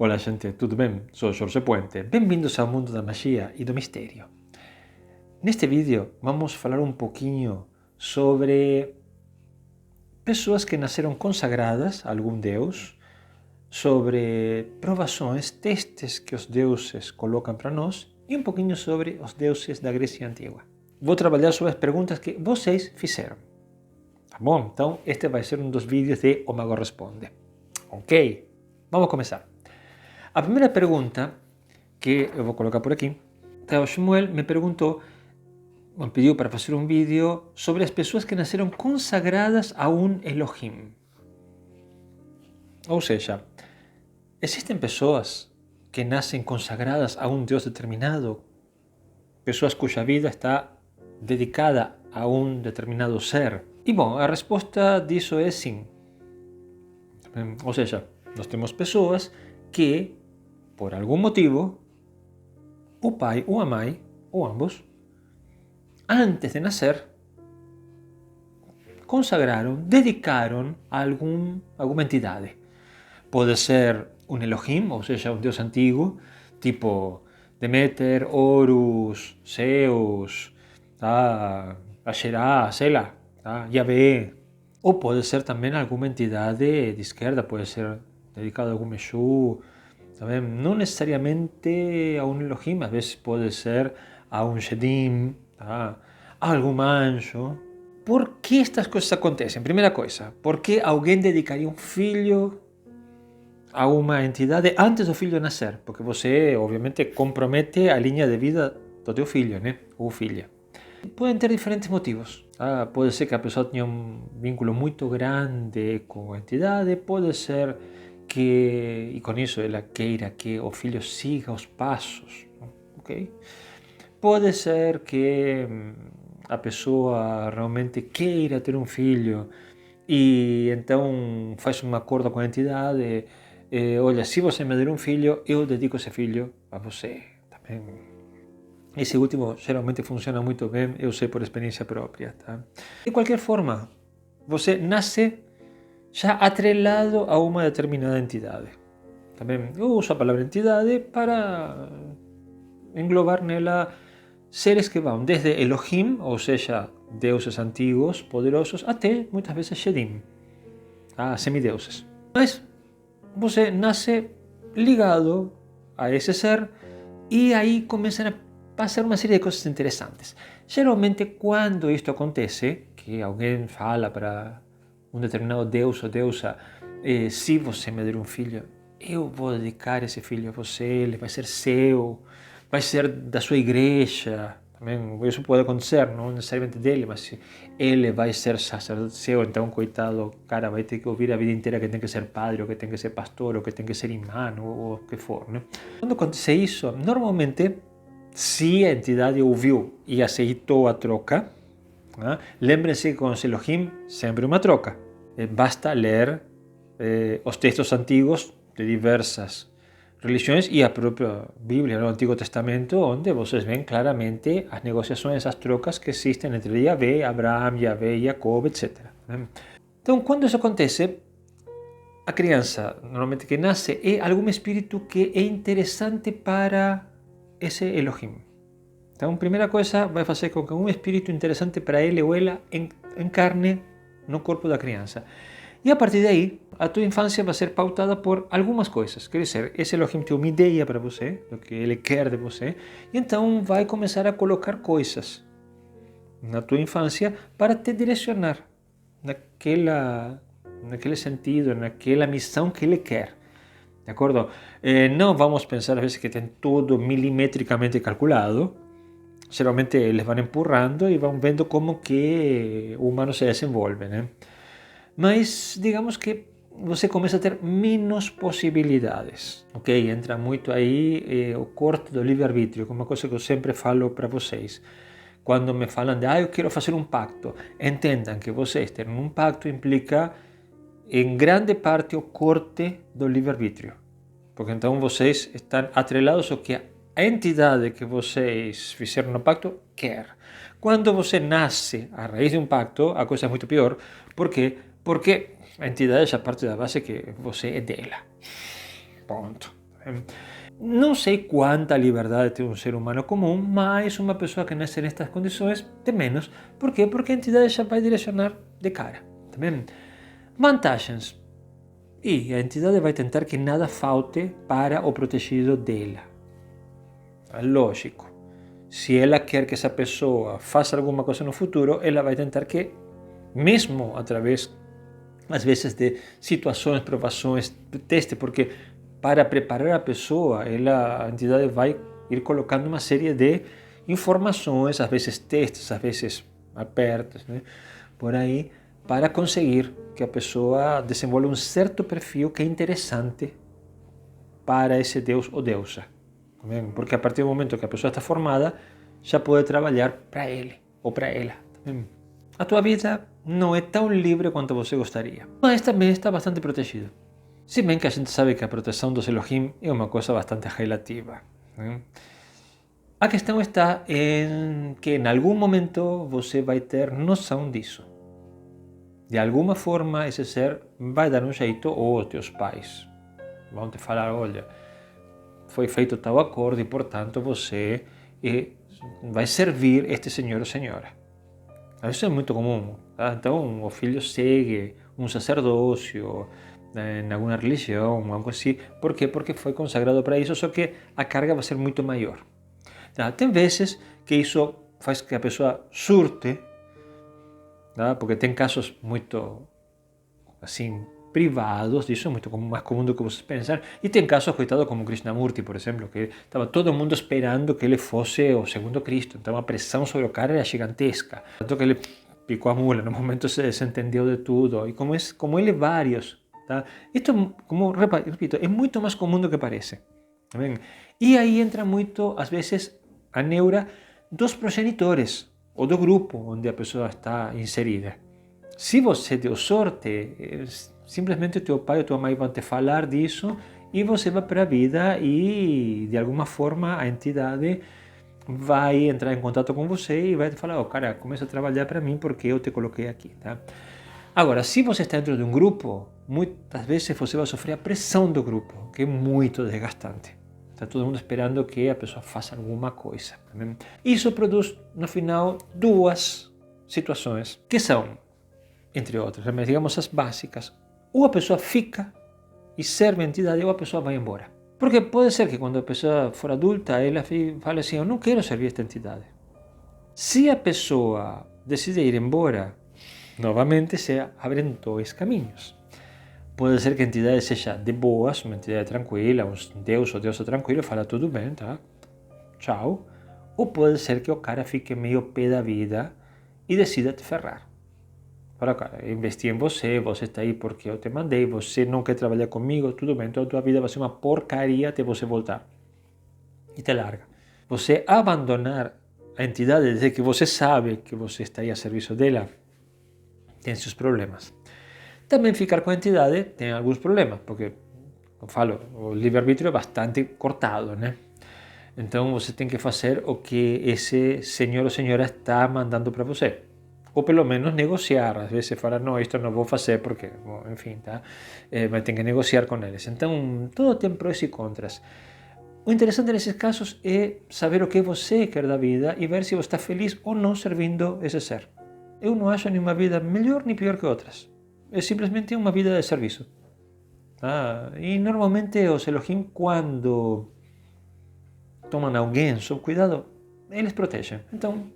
Olá, gente, tudo bem? Sou Jorge Puente. Bem-vindos ao mundo da magia e do mistério. Neste vídeo vamos falar um pouquinho sobre pessoas que nasceram consagradas a algum deus, sobre provações, testes que os deuses colocam para nós e um pouquinho sobre os deuses da Grécia Antiga. Vou trabalhar sobre as perguntas que vocês fizeram. Tá bom? Então, este vai ser um dos vídeos de O Mago Responde. Ok? Vamos começar. A primeira pergunta que eu vou colocar por aqui, o Shmuel me perguntou, me pediu para fazer um vídeo sobre as pessoas que nasceram consagradas a um Elohim. Ou seja, existem pessoas que nascem consagradas a um Deus determinado, pessoas cuja vida está dedicada a um determinado ser. E bom, a resposta disso é sim. Ou seja, nós temos pessoas que, por algum motivo, o pai ou a mãe, ou ambos, antes de nascer, consagraram, dedicaram a alguma entidade. Pode ser um Elohim, ou seja, um deus antigo, tipo Deméter, Horus, Zeus, Asherá, sei lá, Yahvé. Ou pode ser também alguma entidade de esquerda, pode ser dedicada a algum Exu. Também, não necessariamente a um Elohim, às vezes pode ser a um Shedim, a algum anjo. Por que estas coisas acontecem? Primeira coisa, por que alguém dedicaria um filho a uma entidade antes do filho nascer? Porque você, obviamente, compromete a linha de vida do teu filho, né? Ou filha. Podem ter diferentes motivos. Pode ser que a pessoa tenha um vínculo muito grande com a entidade, pode ser que, e com isso ela queira que o filho siga os passos, ok? Pode ser que a pessoa realmente queira ter um filho e então faz um acordo com a entidade, olha, se você me der um filho, eu dedico esse filho a você. Também. Esse último geralmente funciona muito bem, eu sei por experiência própria. Tá? De qualquer forma, você nasce já atrelado a uma determinada entidade. Também eu uso a palavra entidade para englobar nela seres que vão desde Elohim, ou seja, deuses antigos, poderosos, até muitas vezes Shedim, semideuses. Mas você nasce ligado a esse ser e aí começam a passar uma série de coisas interessantes. Geralmente, quando isto acontece, que alguém fala para um determinado deus ou deusa, se você me der um filho, eu vou dedicar esse filho a você, ele vai ser seu, vai ser da sua igreja. Também isso pode acontecer, não necessariamente dele, mas ele vai ser sacerdote seu, então, coitado, o cara vai ter que ouvir a vida inteira que tem que ser padre, ou que tem que ser pastor, ou que tem que ser imã, ou o que for. Né? Quando acontece isso, normalmente, se a entidade ouviu e aceitou a troca, lembrem-se que com os Elohim sempre uma troca. Basta ler os textos antigos de diversas religiões e a própria Bíblia, no Antigo Testamento, onde vocês veem claramente as negociações, as trocas que existem entre Yahvé, Abraão, Yahvé, Jacob, etc. Então, quando isso acontece, a criança, normalmente que nasce, é algum espírito que é interessante para esse Elohim. Então, a primeira coisa vai fazer com que um espírito interessante para ele ou ela encarne no corpo da criança. E a partir daí, a tua infância vai ser pautada por algumas coisas. Quer dizer, esse Elohim tem uma ideia para você, do que ele quer de você, e então vai começar a colocar coisas na tua infância para te direcionar naquele sentido, naquela missão que ele quer. De acordo? Não vamos pensar às vezes que tem tudo milimetricamente calculado. Geralmente eles vão empurrando e vão vendo como que o humano se desenvolve, né? Mas digamos que você começa a ter menos possibilidades, ok? Entra muito aí o corte do livre-arbítrio, que é uma coisa que eu sempre falo para vocês. Quando me falam de, eu quero fazer um pacto, entendam que vocês terem um pacto implica em grande parte o corte do livre-arbítrio, porque então vocês estão atrelados ao que a entidade que vocês fizeram no pacto quer. Quando você nasce a raiz de um pacto, a coisa é muito pior. Por quê? Porque a entidade já parte da base que você é dela. Ponto. Não sei quanta liberdade tem um ser humano comum, mas uma pessoa que nasce nestas condições tem menos. Por quê? Porque a entidade já vai direcionar de cara. Tá bem? Vantagens. E a entidade vai tentar que nada falte para o protegido dela. É lógico. Se ela quer que essa pessoa faça alguma coisa no futuro, ela vai tentar que, mesmo através, às vezes, de situações, provações, teste, porque para preparar a pessoa, a entidade vai ir colocando uma série de informações, às vezes testes, às vezes apertos, né? Por aí, para conseguir que a pessoa desenvolva um certo perfil que é interessante para esse Deus ou deusa. Porque a partir do momento que a pessoa está formada, já pode trabalhar para ele ou para ela. A tua vida não é tão livre quanto você gostaria, mas também está bastante protegido. Se bem que a gente sabe que a proteção dos Elohim é uma coisa bastante relativa. A questão está em que em algum momento você vai ter noção disso. De alguma forma esse ser vai dar um jeito, ou os teus pais vão te falar, olha, foi feito tal acordo e, portanto, você vai servir este senhor ou senhora. Isso é muito comum. Tá? Então, o filho segue um sacerdócio em alguma religião, algo assim. Por quê? Porque foi consagrado para isso, só que a carga vai ser muito maior. Tá? Tem vezes que isso faz que a pessoa surte, tá? Porque tem casos muito assim privados disso, muito mais comum do que vocês pensam. E tem casos, coitado, como Krishnamurti, por exemplo, que estava todo mundo esperando que ele fosse o segundo Cristo. Então a pressão sobre o cara era gigantesca. Tanto que ele picou a mula, no momento se desentendeu de tudo. E como ele, vários. Tá? Isto, como repito, é muito mais comum do que parece. Tá bem? E aí entra muito, às vezes, a neura dos progenitores, ou do grupo onde a pessoa está inserida. Se você deu sorte, simplesmente teu pai ou tua mãe vão te falar disso e você vai para a vida e, de alguma forma, a entidade vai entrar em contato com você e vai te falar, cara, começa a trabalhar para mim porque eu te coloquei aqui. Tá? Agora, se você está dentro de um grupo, muitas vezes você vai sofrer a pressão do grupo, que é muito desgastante. Está todo mundo esperando que a pessoa faça alguma coisa. Isso produz, no final, duas situações, que são, entre outras, digamos as básicas. Ou a pessoa fica e serve a entidade, ou a pessoa vai embora. Porque pode ser que quando a pessoa for adulta, ela fale assim, eu não quero servir esta entidade. Se a pessoa decide ir embora, novamente se abrem dois caminhos. Pode ser que a entidade seja de boas, uma entidade tranquila, um deus ou deusa tranquilo, fala tudo bem, tá? Tchau. Ou pode ser que o cara fique meio pé da vida e decida te ferrar. Fala, cara, eu investi em você, você está aí porque eu te mandei, você não quer trabalhar comigo, tudo bem, então a tua vida vai ser uma porcaria até você voltar. E te larga. Você abandonar a entidade desde que você sabe que você está aí a serviço dela, tem seus problemas. Também ficar com a entidade tem alguns problemas, porque, como falo, o livre-arbítrio é bastante cortado, né? Então você tem que fazer o que esse senhor ou senhora está mandando para você. Ou pelo menos negociar. Às vezes fala, não, isto não vou fazer porque, bom, enfim, tá? Mas tem que negociar com eles. Então, tudo tem prós e contras. O interessante nesses casos é saber o que você quer da vida e ver se você está feliz ou não servindo esse ser. Eu não acho nenhuma vida melhor nem pior que outras. É simplesmente uma vida de serviço. Tá? E normalmente os Elohim, quando tomam alguém sob cuidado, eles protegem. Então,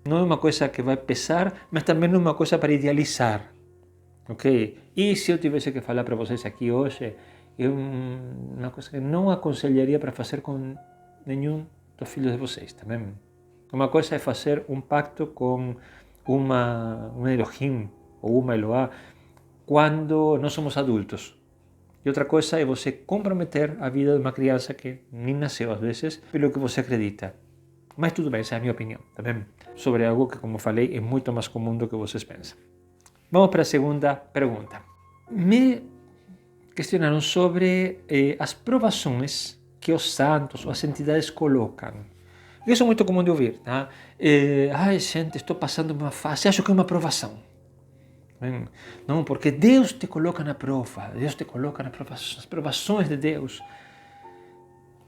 não é uma coisa que vai pesar, mas também não é uma coisa para idealizar. Ok? E se eu tivesse que falar para vocês aqui hoje, é uma coisa que não aconselharia para fazer com nenhum dos filhos de vocês, também. Uma coisa é fazer um pacto com um Elohim ou uma Eloá quando nós somos adultos. E outra coisa é você comprometer a vida de uma criança que nem nasceu às vezes pelo que você acredita. Mas tudo bem, essa é a minha opinião, tá bem? Sobre algo que, como falei, é muito mais comum do que vocês pensam. Vamos para a segunda pergunta. Me questionaram sobre as provações que os santos ou as entidades colocam. Isso é muito comum de ouvir, tá? Ai, gente, estou passando uma fase, acho que é uma provação. Não, porque Deus te coloca na prova, Deus te coloca nas provações de Deus.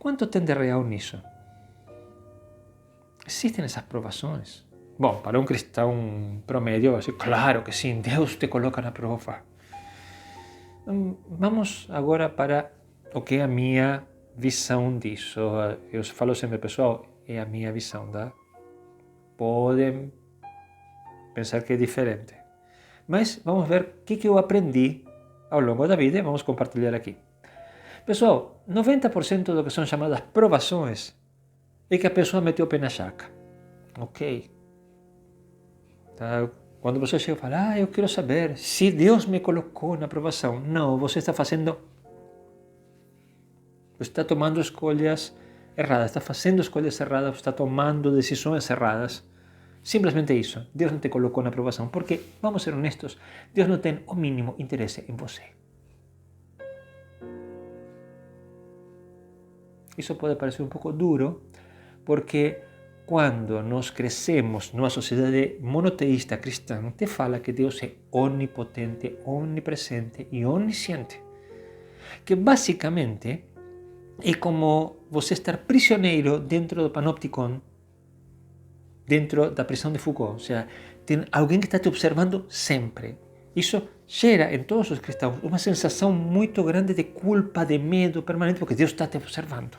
quanto tem de real nisso? Existem essas provações? Bom, para um cristão promédio, vai ser claro que sim, Deus te coloca na prova. Vamos agora para o que é a minha visão disso. Eu falo sempre, pessoal, é a minha visão, tá? Podem pensar que é diferente. Mas vamos ver o que eu aprendi ao longo da vida e vamos compartilhar aqui. Pessoal, 90% do que são chamadas provações é que a pessoa meteu o pé na jaca. Ok? Tá? Quando você chega e fala, eu quero saber se Deus me colocou na provação. Não, você está tomando escolhas erradas, está fazendo escolhas erradas, está tomando decisões erradas. Simplesmente isso. Deus não te colocou na provação, porque, vamos ser honestos, Deus não tem o mínimo interesse em você. Isso pode parecer um pouco duro, porque quando nós crescemos numa sociedade monoteísta cristã, te fala que Deus é onipotente, onipresente e onisciente. Que basicamente é como você estar prisioneiro dentro do panopticon, dentro da prisão de Foucault. Ou seja, tem alguém que está te observando sempre. Isso gera em todos os cristãos uma sensação muito grande de culpa, de medo permanente, porque Deus está te observando.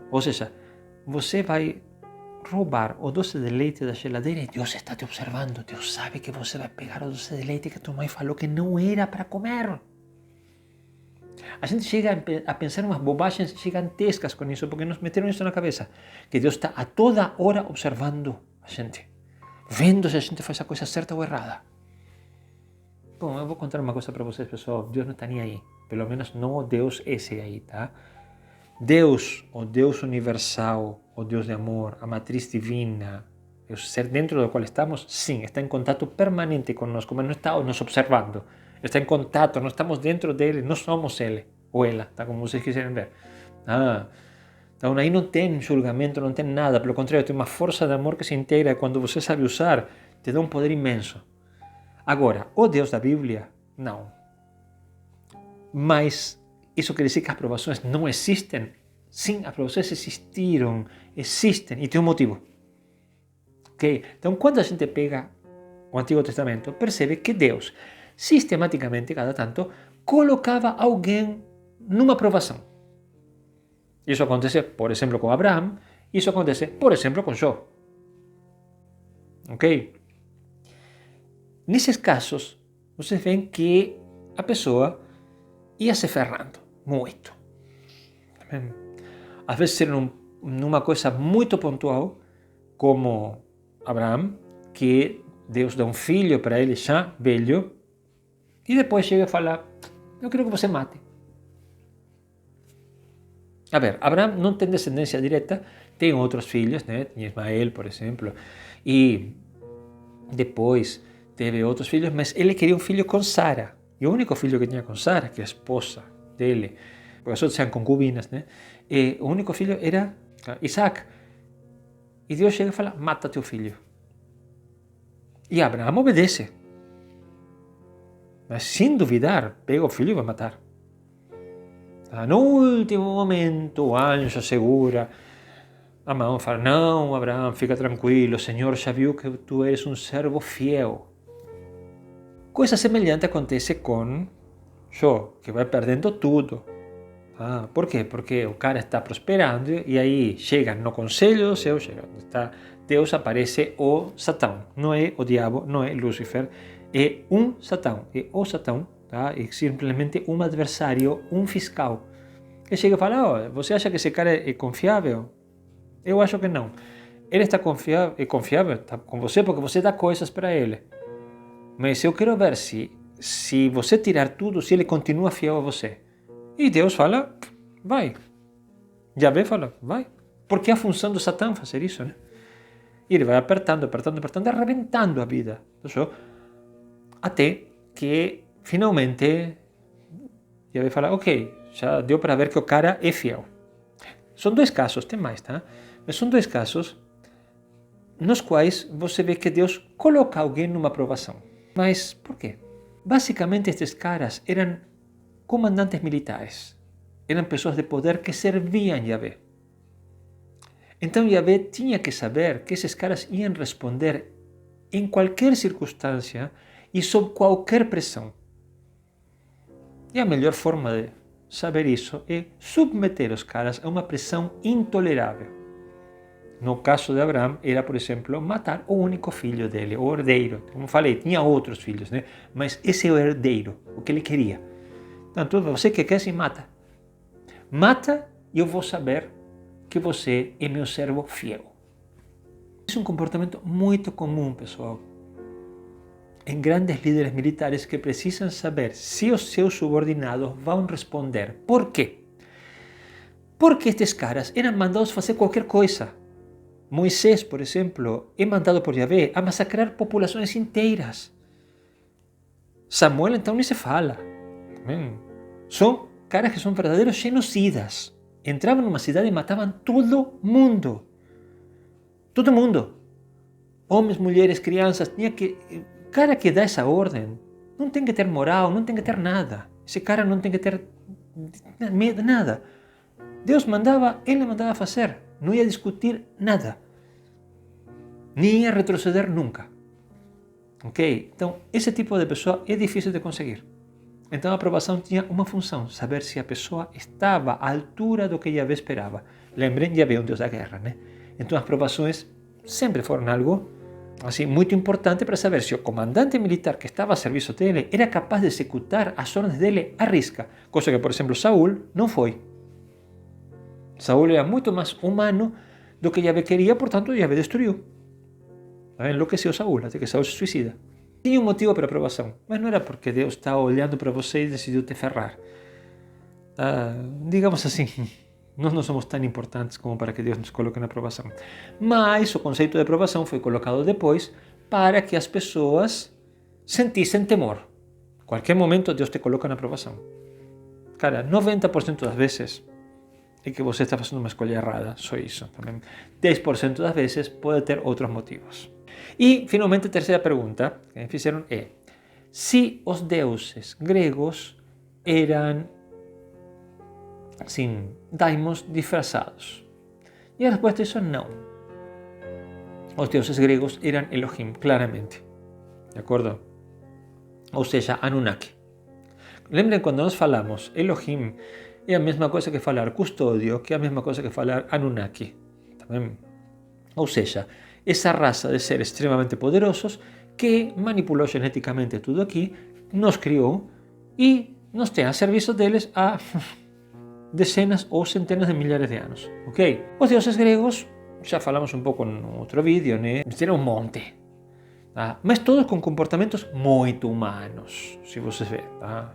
Ou seja, você vai roubar o doce de leite da geladeira e Deus está te observando. Deus sabe que você vai pegar o doce de leite que a tua mãe falou que não era para comer. A gente chega a pensar umas bobagens gigantescas com isso, porque nos meteram isso na cabeça. Que Deus está a toda hora observando a gente, vendo se a gente faz a coisa certa ou errada. Bom, eu vou contar uma coisa para vocês, pessoal. Deus não está nem aí. Pelo menos não o Deus esse aí, tá? Deus, o Deus universal, o Deus de amor, a matriz divina, o ser dentro do qual estamos, sim, está em contato permanente conosco, mas não está nos observando. Está em contato, nós estamos dentro dele, nós somos ele, ou ela, tá? Como vocês quiserem ver. Então aí não tem julgamento, não tem nada, pelo contrário, tem uma força de amor que se integra e quando você sabe usar, te dá um poder imenso. Agora, o Deus da Bíblia, não. Mas isso quer dizer que as provações não existem? Sim, as provações existiram, existem e tem um motivo. Okay? Então, quando a gente pega o Antigo Testamento, percebe que Deus, sistematicamente, cada tanto, colocava alguém numa provação. Isso acontece, por exemplo, com Abraão, isso acontece, por exemplo, com Jó. Ok? Nesses casos, vocês veem que a pessoa ia se ferrando muito. Às vezes era numa coisa muito pontual, como Abraão, que Deus dá um filho para ele já velho, e depois chega e fala, eu quero que você mate. A ver, Abraão não tem descendência direta, tem outros filhos, né? Tem Ismael, por exemplo, e depois teve outros filhos, mas ele queria um filho com Sara. E o único filho que tinha com Sara, que é a esposa dele, porque as outras eram concubinas, né? E o único filho era Isaac. E Deus chega e fala, mata teu filho. E Abraão obedece. Mas sem duvidar, pega o filho e vai matar. No último momento, o anjo assegura. A mão fala, não, Abraão, fica tranquilo, o Senhor já viu que tu eres um servo fiel. Coisa semelhante acontece com Jó, que vai perdendo tudo. Por quê? Porque o cara está prosperando e aí chega no conselho do céu, Deus aparece o Satão. Não é o diabo, não é Lúcifer, é um Satão. É o Satão, tá? É simplesmente um adversário, um fiscal. Que chega e fala, você acha que esse cara é confiável? Eu acho que não. Ele está confiável tá com você porque você dá coisas para ele. Mas eu quero ver se você tirar tudo, se ele continua fiel a você. E Deus fala, vai. Yahvé fala, vai. Porque é a função do Satã fazer isso, né? E ele vai apertando, arrebentando a vida. Até que, finalmente, Yahvé fala, ok, já deu para ver que o cara é fiel. São dois casos, tem mais, tá? Mas são dois casos nos quais você vê que Deus coloca alguém numa provação. Mas por quê? Basicamente, estes caras eram comandantes militares. eram pessoas de poder que serviam Yahvé. Então Yahvé tinha que saber que esses caras iam responder em qualquer circunstância e sob qualquer pressão. E a melhor forma de saber isso é submeter os caras a uma pressão intolerável. No caso de Abraão, era, por exemplo, matar o único filho dele, o herdeiro. Como falei, tinha outros filhos, né? Mas esse é o herdeiro, o que ele queria. Então, você que quer, se mata. Mata e eu vou saber que você é meu servo fiel. É um comportamento muito comum, pessoal, em grandes líderes militares que precisam saber se os seus subordinados vão responder. Por quê? Porque estes caras eram mandados fazer qualquer coisa. Moisés, por exemplo, é mandado por Yahvé a massacrar populações inteiras. Samuel, então, nem se fala. São caras que são verdadeiros genocidas. Entravam numa cidade e matavam todo mundo. Todo mundo. Homens, mulheres, crianças. O cara que dá essa ordem não tem que ter moral, não tem que ter nada. Esse cara não tem que ter medo, nada. Deus mandava, ele mandava fazer. Não ia discutir nada. Nem ia retroceder nunca. Ok? Então, esse tipo de pessoa é difícil de conseguir. Então, a aprovação tinha uma função, saber se a pessoa estava à altura do que Yahvé esperava. Lembrem, Yahvé é um Deus da guerra, né? Então, as aprovações sempre foram algo assim, muito importante para saber se o comandante militar que estava a serviço dele era capaz de executar as ordens dele à risca. Coisa que, por exemplo, Saúl não foi. Saúl era muito mais humano do que Yahvé queria, portanto, Yahvé destruiu. Enlouqueceu Saúl, até que Saúl se suicida. Tinha um motivo para a aprovação, mas não era porque Deus estava olhando para você e decidiu te ferrar. Digamos assim, nós não somos tão importantes como para que Deus nos coloque na aprovação. Mas o conceito de aprovação foi colocado depois para que as pessoas sentissem temor. A qualquer momento Deus te coloca na aprovação. Cara, 90% das vezes é que você está fazendo uma escolha errada, só isso. Também 10% das vezes pode ter outros motivos. E, finalmente, a terceira pergunta que me fizeram é: se os deuses gregos eram, assim, daimons disfarçados? E a resposta é isso: não. Os deuses gregos eram Elohim, claramente. De acordo? Ou seja, Anunnaki. Lembrem, quando nós falamos Elohim, é a mesma coisa que falar custódio, que é a mesma coisa que falar Anunnaki. Também. Ou seja, essa raça de seres extremamente poderosos que manipulou geneticamente tudo aqui, nos criou e nos tem a serviço deles há dezenas ou centenas de milhares de anos. Ok? Os deuses gregos, já falamos um pouco no outro vídeo, né? Eram um monte. Tá? Mas todos com comportamentos muito humanos, se vocês verem. Tá?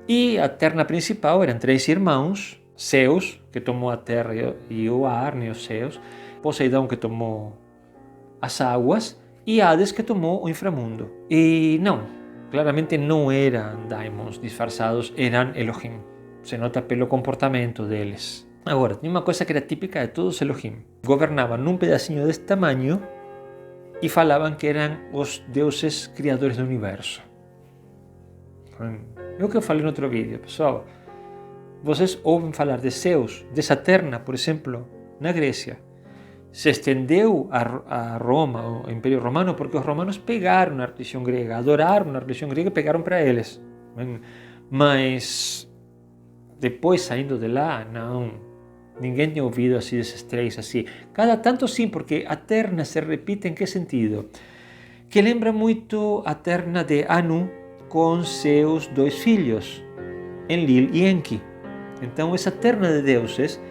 E a terna principal eram 3 irmãos: Zeus, que tomou a terra e o ar, né, os céus; Poseidão, que tomou as águas; e Hades, que tomou o inframundo. E não, claramente não eram daimons disfarçados, eram Elohim. Se nota pelo comportamento deles. Agora, tinha uma coisa que era típica de todos os Elohim. Governavam num pedacinho deste tamanho e falavam que eram os deuses criadores do universo. É o que eu falei no outro vídeo, pessoal. Vocês ouvem falar de Zeus, de Saturna, por exemplo, na Grécia. Se estendeu a Roma, o Império Romano, porque os romanos pegaram a religião grega, adoraram a religião grega e pegaram para eles. Mas depois, saindo de lá, não. Ninguém tinha ouvido assim desses 3 assim. Cada tanto sim, porque a terna se repite em que sentido? Que lembra muito a terna de Anu com seus 2 filhos, Enlil e Enki. Então, essa terna de deuses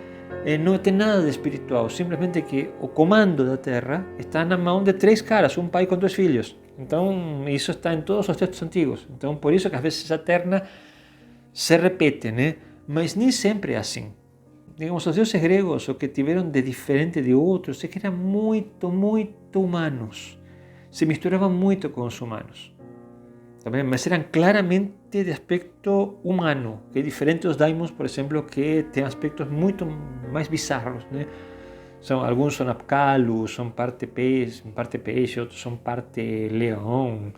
não tem nada de espiritual, simplesmente que o comando da terra está na mão de 3 caras, um pai com 2 filhos. Então, isso está em todos os textos antigos. Então, por isso que às vezes essa terna se repete, né? Mas nem sempre é assim. Digamos, os deuses gregos, o que tiveram de diferente de outros é que eram muito, muito humanos. Se misturavam muito com os humanos. Também, mas eram claramente de aspecto humano, que é diferente dos daimons, por exemplo, que têm aspectos muito mais bizarros, né? Alguns são apcalos, são parte peixe, outros são parte leão,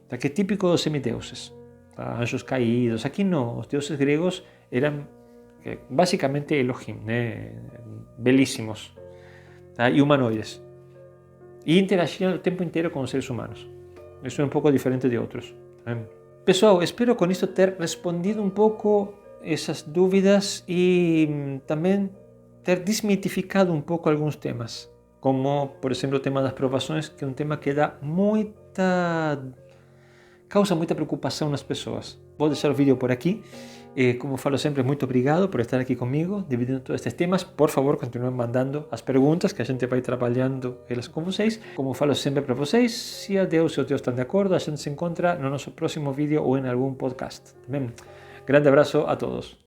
tá? Que é típico dos semideuses, tá? Anjos caídos. Aqui não, os deuses gregos eram que basicamente Elohim, né? Belíssimos, tá? E humanoides. E interagindo o tempo inteiro com os seres humanos. Isso é um pouco diferente de outros. Tá? Pessoal, espero com isso ter respondido um pouco essas dúvidas e também ter desmitificado um pouco alguns temas. Como, por exemplo, o tema das provações, que é um tema que causa muita preocupação nas pessoas. Vou deixar o vídeo por aqui. Como falo sempre, muito obrigado por estar aqui comigo, dividindo todos estes temas. Por favor, continuem mandando as perguntas, que a gente vai trabalhando elas com vocês. Como falo sempre para vocês, se a Deus e o Deus estão de acordo, a gente se encontra no nosso próximo vídeo ou em algum podcast. Também, grande abraço a todos.